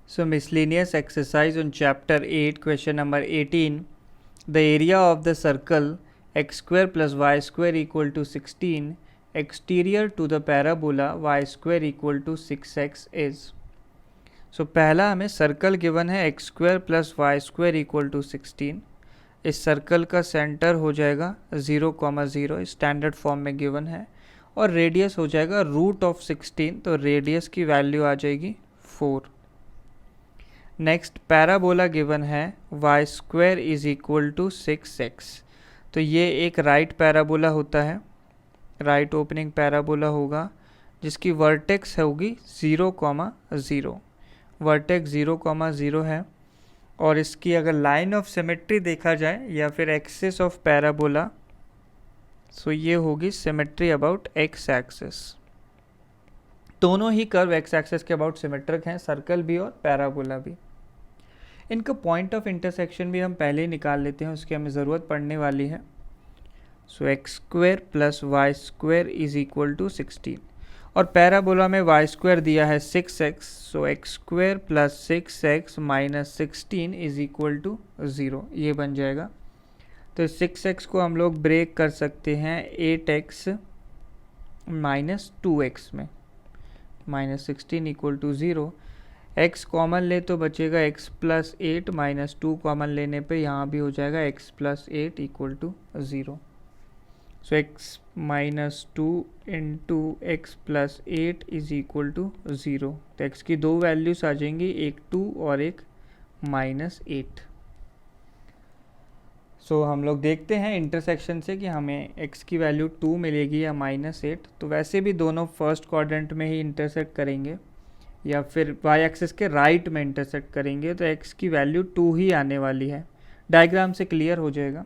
So miscellaneous exercise on chapter 8, question number 18. The area of the circle x square plus y square equal to 16 exterior to the parabola y square equal to 6x is. So पहला हमें circle given है x square plus y square equal to 16. इस circle का centre हो जाएगा 0,0 standard form में given है और रेडियस हो जाएगा रूट ऑफ 16, तो रेडियस की वैल्यू आ जाएगी 4. नेक्स्ट पैराबोला गिवन है y square is equal to 6x. तो ये एक राइट पैराबोला होता है, राइट ओपनिंग पैराबोला होगा जिसकी वर्टेक्स होगी 0,0. वर्टेक्स 0,0 है और इसकी अगर लाइन ऑफ सिमेट्री देखा जाए या फिर एक्सिस ऑफ पैराबोला, सो ये होगी सिमेट्री अबाउट एक्स एक्सिस. दोनों ही कर्व एक्स एक्सिस के अबाउट सिमेट्रिक हैं, सर्कल भी और पैराबोला भी. इनका पॉइंट ऑफ इंटरसेक्शन भी हम पहले ही निकाल लेते हैं, उसकी हमें ज़रूरत पड़ने वाली है. So x square plus y square is equal to 16 और पैराबोला में वाई स्क्वायर दिया है 6x. So x square plus 6x minus 16 is equal to 0, ये बन जाएगा. तो 6x को हम लोग ब्रेक कर सकते हैं 8x माइनस 2x में, minus 16 equal to 0. x common ले तो बचेगा x प्लस 8 माइनस 2 कॉमन लेने पे यहाँ भी हो जाएगा x plus 8 equal to 0. So x minus 2 into x plus 8 is equal to 0. तो x की दो वैल्यूज आ जाएंगी, एक 2 और एक माइनस 8. सो हम लोग देखते हैं इंटरसेक्शन से कि हमें x की वैल्यू 2 मिलेगी या माइनस 8. तो वैसे भी दोनों फर्स्ट क्वाड्रेंट में ही इंटरसेक्ट करेंगे या फिर y एक्सिस के राइट में इंटरसेक्ट करेंगे, तो x की वैल्यू 2 ही आने वाली है. डायग्राम से क्लियर हो जाएगा.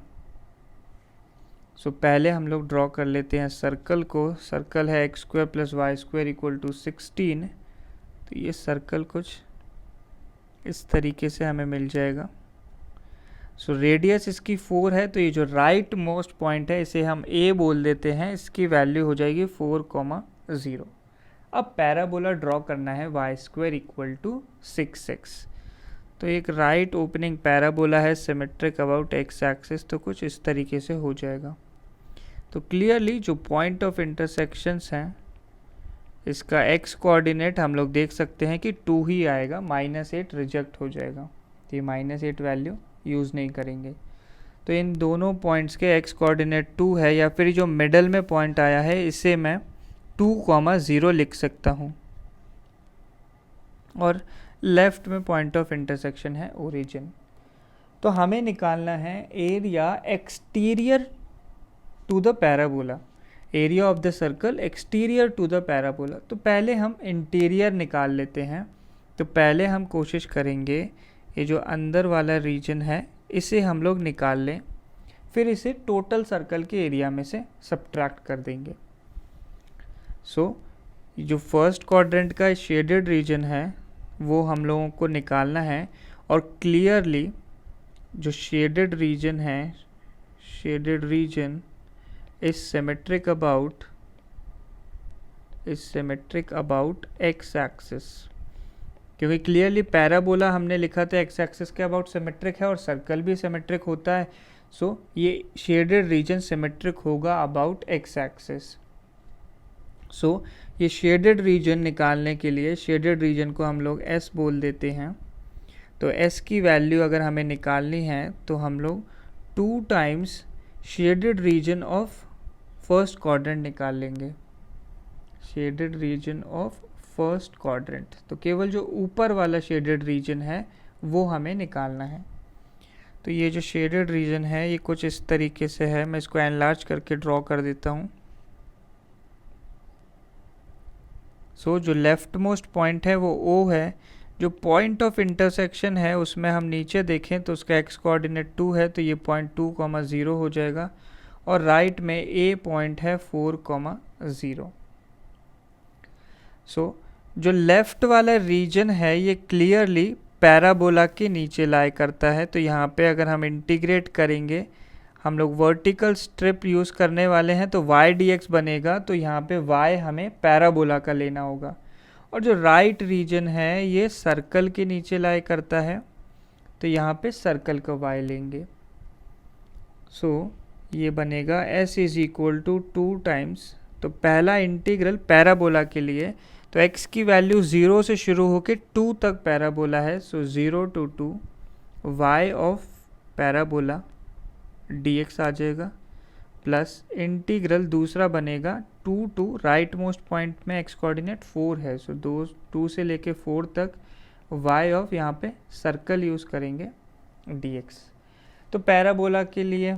सो पहले हम लोग ड्रॉ कर लेते हैं सर्कल को. सर्कल है x square plus y square equal to 16. तो ये सर्कल कुछ इस तरीके से हमें मिल जाएगा. सो रेडियस इसकी 4 है, तो ये जो राइट मोस्ट पॉइंट है इसे हम a बोल देते हैं, इसकी वैल्यू हो जाएगी 4,0. अब पैराबोला ड्रॉ करना है y square equal to 6x. तो एक राइट ओपनिंग पैराबोला है सिमेट्रिक अबाउट एक्स एक्सिस, तो कुछ इस तरीके से हो जाएगा. तो क्लियरली जो पॉइंट ऑफ इंटरसेक्शंस हैं इसका x कोऑर्डिनेट हम लोग देख सकते हैं कि 2 ही आएगा, माइनस 8 रिजेक्ट हो जाएगा, तो ये माइनस 8 वैल्यू यूज़ नहीं करेंगे. तो इन दोनों पॉइंट्स के x कोऑर्डिनेट 2 है, या फिर जो मिडल में पॉइंट आया है इसे मैं 2,0 लिख सकता हूँ और लेफ्ट में पॉइंट ऑफ इंटरसेक्शन है ओरिजिन. तो हमें निकालना है area exterior to the parabola, area of the circle exterior to the parabola. तो पहले हम इंटीरियर निकाल लेते हैं. तो पहले हम कोशिश करेंगे ये जो अंदर वाला रीजन है इसे हम लोग निकाल लें, फिर इसे टोटल सर्कल के एरिया में से सब्ट्रैक्ट कर देंगे. सो जो फर्स्ट क्वाड्रेंट का शेडेड रीजन है वो हम लोगों को निकालना है और क्लियरली जो शेडेड रीजन है, shaded region is symmetric about x axis, क्योंकि क्लियरली पैराबोला हमने लिखा था एक्स एक्सिस के अबाउट सिमेट्रिक है और सर्कल भी सिमेट्रिक होता है. सो ये शेडेड रीजन सिमेट्रिक होगा अबाउट एक्स एक्सिस. सो ये शेडेड रीजन निकालने के लिए शेडेड रीजन को हम लोग S बोल देते हैं. तो S की वैल्यू अगर हमें निकालनी है तो हम लोग 2 times shaded region of first quadrant निकाल लेंगे, shaded region of first quadrant. तो केवल जो ऊपर वाला शेडेड रीजन है वो हमें निकालना है. तो ये जो शेडेड रीजन है ये कुछ इस तरीके से है, मैं इसको एनलार्ज करके ड्रॉ कर देता हूँ. सो जो लेफ्ट मोस्ट पॉइंट है वो O है. जो पॉइंट ऑफ इंटरसेक्शन है उसमें हम नीचे देखें तो उसका x कोऑर्डिनेट 2 है, तो ये पॉइंट 2,0 हो जाएगा और राइट में A पॉइंट है 4,0. सो जो लेफ्ट वाला रीजन है ये क्लियरली पैराबोला के नीचे लाई करता है. तो यहाँ पे अगर हम इंटीग्रेट करेंगे, हम लोग वर्टिकल स्ट्रिप यूज़ करने वाले हैं, तो y dx बनेगा. तो यहाँ पे y हमें पैराबोला का लेना होगा और जो राइट रीजन है ये सर्कल के नीचे लाई करता है, तो यहाँ पे सर्कल का y लेंगे। सो ये बनेगा s is equal to 2 times, तो पहला इंटीग्रल पैराबोला के लिए, तो x की वैल्यू 0 से शुरू होकर 2 तक पैराबोला है, सो 0 to 2 y of parabola dx आ जाएगा, प्लस इंटीग्रल दूसरा बनेगा 2 to राइट मोस्ट पॉइंट में x कोऑर्डिनेट 4 है, सो 2 से लेके 4 तक y ऑफ यहाँ पे सर्कल यूज़ करेंगे dx। तो पैराबोला के लिए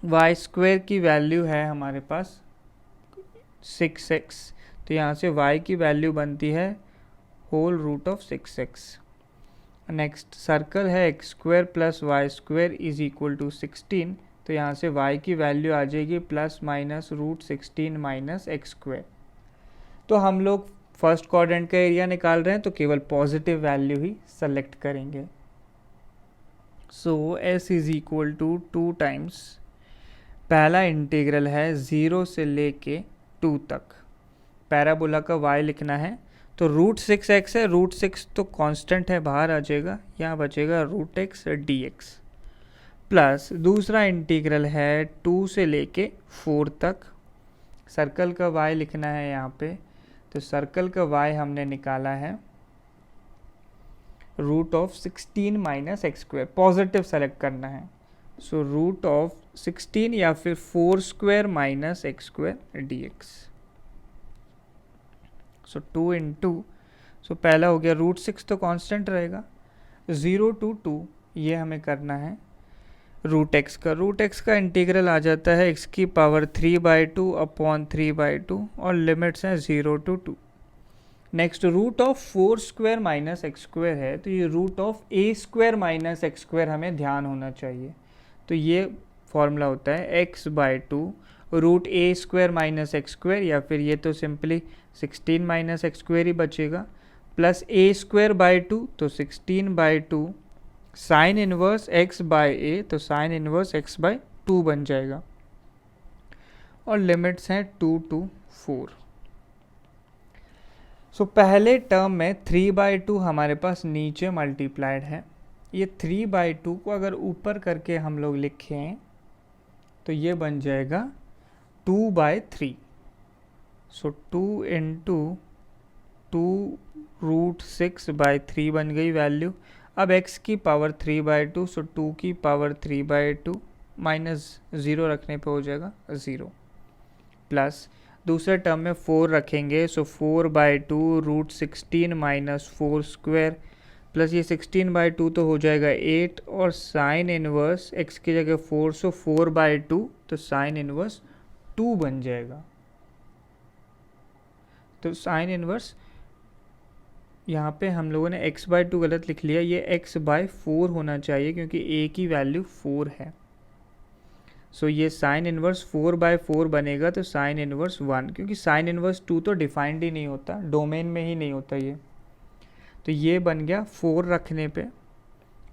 वाई स्क्वायर की वैल्यू है हमारे पास 6x, तो यहाँ से y की वैल्यू बनती है whole root of 6x। Next circle है x square plus y square is equal to 16, तो यहाँ से y की वैल्यू आ जाएगी plus minus root 16 minus x square. तो हम लोग फर्स्ट क्वाड्रेंट का एरिया निकाल रहे हैं, तो केवल पॉजिटिव वैल्यू ही सेलेक्ट करेंगे। So s is equal to 2 times, पहला इंटीग्रल है 0 से लेके 2 तक, पैराबोला का y लिखना है, तो रूट 6x है, रूट 6 तो कांस्टेंट है, बाहर आ जाएगा, यहाँ बचेगा रूट x dx, प्लस दूसरा इंटीग्रल है 2 से लेके 4 तक, सर्कल का y लिखना है यहाँ पे, तो सर्कल का y हमने निकाला है root of 16 minus x square, positive select करना है, सो रूट ऑफ 16 या फिर 4 square minus x square dx, so 2 into, so पहला हो गया रूट 6 तो कांस्टेंट रहेगा, 0 to 2 ये हमें करना है रूट एक्स का इंटीग्रल आ जाता है x की पावर 3/2 अपॉन 3/2 और लिमिट्स हैं 0 to 2। Next root of 4 square minus x square है, तो ये root of a square minus x square हमें ध्यान होना चाहिए, तो ये फॉर्मूला होता है x/2 root a square minus x square, या फिर ये तो सिंपली 16 माइनस एक्स स्क्वायर ही बचेगा, प्लस a स्क्वायर बाई 2, तो 16/2 sine inverse x by a, तो साइन इनवर्स x बाई 2 बन जाएगा, और लिमिट्स हैं 2 to 4। सो पहले टर्म में 3/2 हमारे पास नीचे मल्टीप्लाइड है, ये 3/2 को अगर ऊपर करके हम लोग लिखें तो ये बन जाएगा 2/3, सो 2 इंटू 2 रूट 6/3 बन गई वैल्यू। अब x की पावर 3/2, सो 2 की पावर 3/2 माइनस 0 रखने पे हो जाएगा 0, प्लस दूसरे टर्म में 4 रखेंगे, सो 4/2 रूट 16 माइनस 4 स्क्वायर, प्लस ये 16/2 तो हो जाएगा 8, और साइन इनवर्स x की जगह 4, सो 4/2 तो साइन इनवर्स 2 बन जाएगा। तो साइन इनवर्स यहाँ पे हम लोगों ने x/2 गलत लिख लिया, ये x/4 होना चाहिए क्योंकि a की वैल्यू 4 है, सो ये साइन इनवर्स 4/4 बनेगा, तो साइन इनवर्स 1, क्योंकि साइन इनवर्स 2 तो डिफाइंड ही नहीं होता, डोमेन में ही नहीं होता ये, तो ये बन गया 4 रखने पे,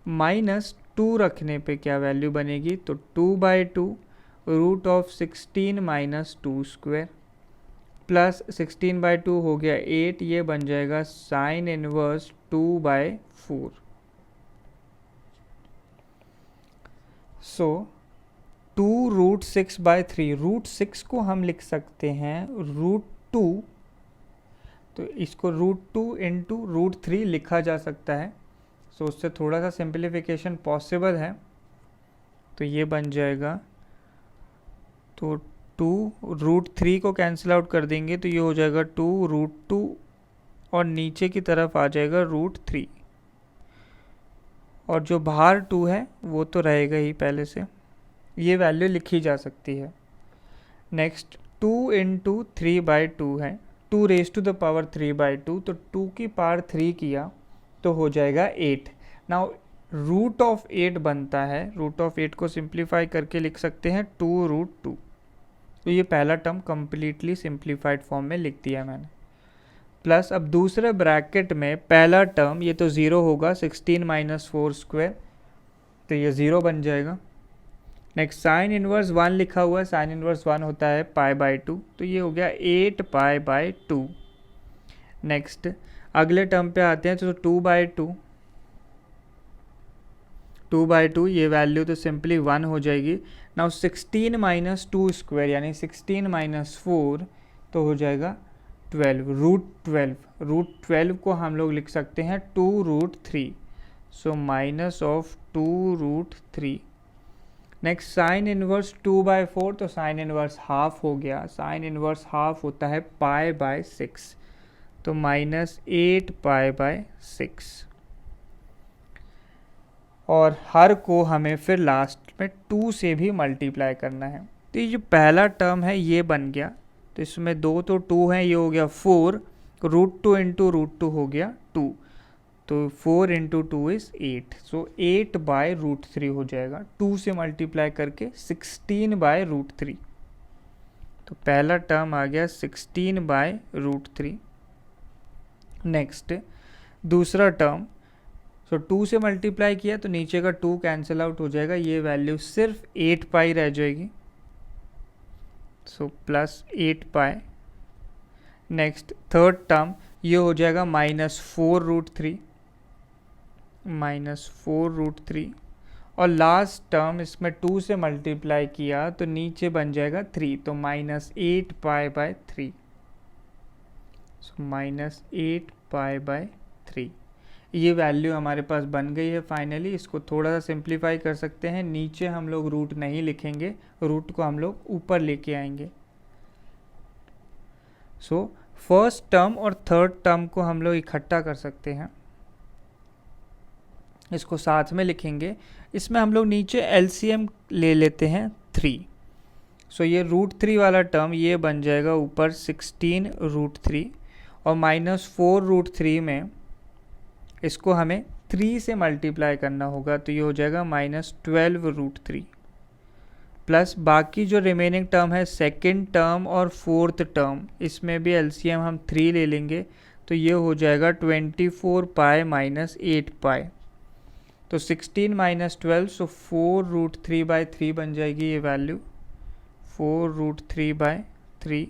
माइनस 2 रखने पे क्या वैल्यू बनेगी, तो 2/2 root of 16 minus 2 square, plus 16/2 हो गया 8, ये बन जाएगा sine inverse 2/4। So 2 root 6/3, root 6 को हम लिख सकते हैं रूट 2, तो इसको रूट 2 इंटू रूट 3 लिखा जा सकता है, सो उससे थोड़ा सा सिंप्लीफिकेशन पॉसिबल है, तो ये बन जाएगा, तो 2 रूट 3 को कैंसिल आउट कर देंगे, तो ये हो जाएगा 2 रूट 2 और नीचे की तरफ आ जाएगा रूट 3, और जो बाहर 2 है वो तो रहेगा ही पहले से, ये वैल्यू लिखी जा सकती है। नेक्स्ट 2 इंटू 3/2 है, 2 रेज टू द पावर 3/2, तो 2 की पावर 3 किया तो हो जाएगा 8। नाउ रूट ऑफ 8 बनता है, रूट ऑफ 8 को सिंप्लीफाई करके लिख सकते हैं 2 रूट 2, तो ये पहला टर्म कम्प्लीटली सिंप्लीफाइड फॉर्म में लिख दिया मैंने, प्लस अब दूसरे ब्रैकेट में पहला टर्म ये तो 0 होगा, 16 माइनस 4 स्क्वायर, तो ये 0 बन जाएगा। नेक्स्ट साइन इनवर्स 1 लिखा हुआ है, साइन इनवर्स 1 होता है पाई/2, तो ये हो गया 8 पाई/2। नेक्स्ट अगले टर्म पे आते हैं, तो 2/2 ये वैल्यू तो सिंपली 1 हो जाएगी। नाउ 16 माइनस 2 स्क्वायर यानी 16 माइनस 4 तो हो जाएगा 12, रूट 12 को हम लोग लिख सकते हैं 2√3, so minus of 2√3। Next sign inverse 2/4, तो साइन इनवर्स हाफ हो गया, साइन इनवर्स हाफ होता है π/6, तो माइनस 8π/6, और हर को हमें फिर लास्ट में 2 से भी मल्टीप्लाई करना है। तो ये जो पहला टर्म है ये बन गया, तो इसमें 2 तो 2 है, ये हो गया 4, √2 इंटू √2 हो गया 2, तो 4 इंटू 2 इज़ 8, सो 8/√3 हो जाएगा। 2 से मल्टीप्लाई करके 16/√3, तो पहला टर्म आ गया 16/√3। नेक्स्ट दूसरा टर्म, सो 2 से मल्टीप्लाई किया तो नीचे का 2 कैंसिल आउट हो जाएगा, ये वैल्यू सिर्फ 8π रह जाएगी, so plus 8π। Next third term ये हो जाएगा -4√3, -4√3, और लास्ट टर्म इसमें 2 से मल्टीप्लाई किया तो नीचे बन जाएगा 3, तो -8π/3, सो -8π/3। ये वैल्यू हमारे पास बन गई है फाइनली। इसको थोड़ा सा सिंप्लीफाई कर सकते हैं, नीचे हम लोग रूट नहीं लिखेंगे, रूट को हम लोग ऊपर लेके आएंगे। सो फर्स्ट टर्म और थर्ड टर्म को हम लोग इकट्ठा कर सकते हैं, इसको साथ में लिखेंगे। इसमें हम लोग नीचे एलसीएम ले लेते हैं 3, सो ये √3 वाला टर्म ये बन जाएगा ऊपर 16√3, और -4√3 में इसको हमें 3 से मल्टीप्लाई करना होगा, तो ये हो जाएगा -12√3, प्लस बाकी जो रिमेनिंग टर्म है सेकंड टर्म और फोर्थ टर्म, इसमें भी एलसीएम हम 3 ले लेंगे, तो ये हो जाएगा 24π - 8π, तो 16 - 12, सो 4√3/3 बन जाएगी ये वैल्यू, 4√3/3,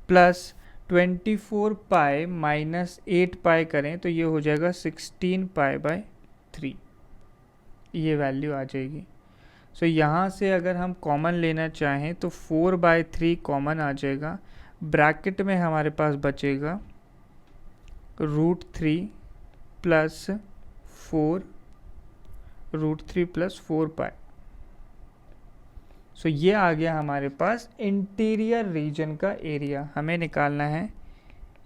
प्लस 24π - 8π करें तो ये हो जाएगा 16π/3, ये वैल्यू आ जाएगी। सो यहाँ से अगर हम कॉमन लेना चाहें तो 4/3 कॉमन आ जाएगा, ब्रैकेट में हमारे पास बचेगा √3 प्लस 4, √3 प्लस 4π। सो ये आ गया हमारे पास इंटीरियर रीजन का एरिया। हमें निकालना है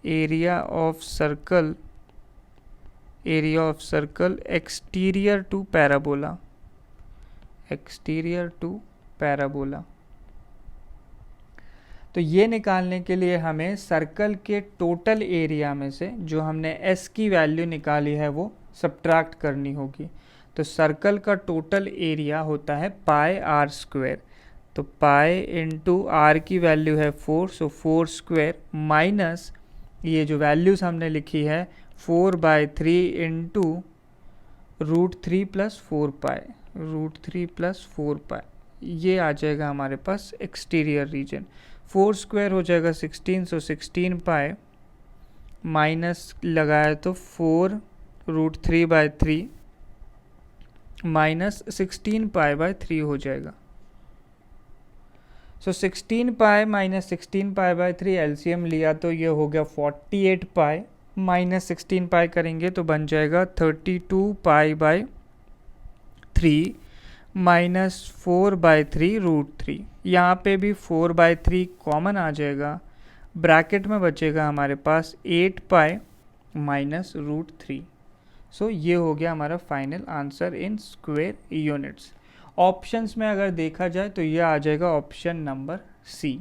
area of circle, exterior to parabola, तो ये निकालने के लिए हमें सर्कल के टोटल एरिया में से जो हमने एस की वैल्यू निकाली है वो सब्ट्रैक्ट करनी होगी। तो सर्कल का टोटल एरिया होता है πr², तो पाई इंटू आर की वैल्यू है 4, सो 4² माइनस ये जो वैल्यूज़ हमने लिखी है 4/3 इंटू √3 प्लस 4π, ये आ जाएगा हमारे पास एक्सटीरियर रीजन। 4² हो जाएगा 16, सो 16π माइनस लगाया तो 4√3/3 माइनस 16π/3 हो जाएगा। सो 16π माइनस 16π/3 एलसीएम लिया तो ये हो गया 48π, माइनस 16π करेंगे तो बन जाएगा 32π/3 माइनस 4/3√3। यहाँ पे भी 4/3 कॉमन आ जाएगा, ब्रैकेट में बचेगा हमारे पास 8π माइनस √3। सो ये हो गया हमारा final answer in square units. Options में अगर देखा जाए तो ये आ जाएगा ऑप्शन नंबर सी।